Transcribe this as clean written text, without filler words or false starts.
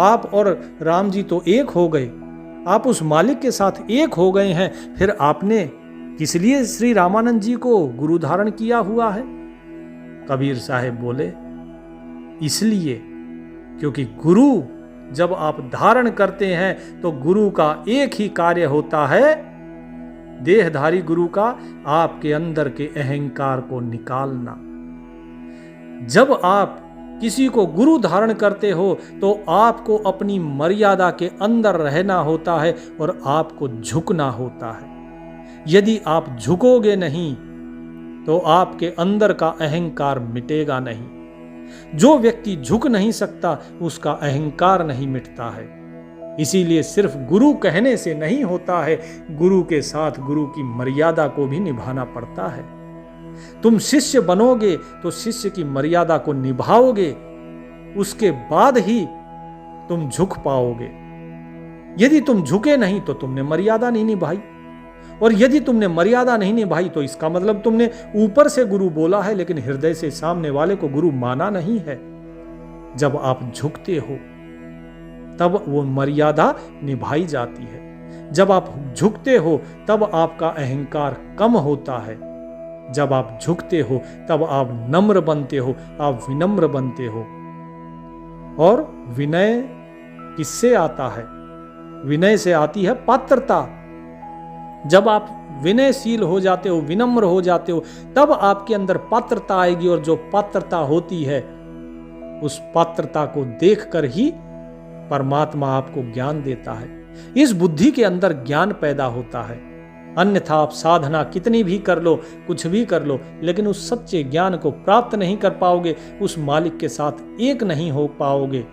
आप और राम जी तो एक हो गए, आप उस मालिक के साथ एक हो गए हैं, फिर आपने किस लिए श्री रामानंद जी को गुरु धारण किया हुआ है? कबीर साहब बोले, इसलिए क्योंकि गुरु जब आप धारण करते हैं तो गुरु का एक ही कार्य होता है, देहधारी गुरु का आपके अंदर के अहंकार को निकालना। जब आप किसी को गुरु धारण करते हो तो आपको अपनी मर्यादा के अंदर रहना होता है और आपको झुकना होता है। यदि आप झुकोगे नहीं तो आपके अंदर का अहंकार मिटेगा नहीं। जो व्यक्ति झुक नहीं सकता उसका अहंकार नहीं मिटता है। इसीलिए सिर्फ गुरु कहने से नहीं होता है, गुरु के साथ गुरु की मर्यादा को भी निभाना पड़ता है। तुम शिष्य बनोगे तो शिष्य की मर्यादा को निभाओगे, उसके बाद ही तुम झुक पाओगे। यदि तुम झुके नहीं तो तुमने मर्यादा नहीं निभाई, और यदि तुमने मर्यादा नहीं निभाई तो इसका मतलब तुमने ऊपर से गुरु बोला है लेकिन हृदय से सामने वाले को गुरु माना नहीं है। जब आप झुकते हो तब वो मर्यादा निभाई जाती है। जब आप झुकते हो तब आपका अहंकार कम होता है। जब आप झुकते हो तब आप नम्र बनते हो, आप विनम्र बनते हो। और विनय किससे आता है? विनय से आती है पात्रता। जब आप विनयशील हो जाते हो, विनम्र हो जाते हो, तब आपके अंदर पात्रता आएगी, और जो पात्रता होती है उस पात्रता को देखकर ही परमात्मा आपको ज्ञान देता है। इस बुद्धि के अंदर ज्ञान पैदा होता है। अन्यथा आप साधना कितनी भी कर लो, कुछ भी कर लो, लेकिन उस सच्चे ज्ञान को प्राप्त नहीं कर पाओगे, उस मालिक के साथ एक नहीं हो पाओगे।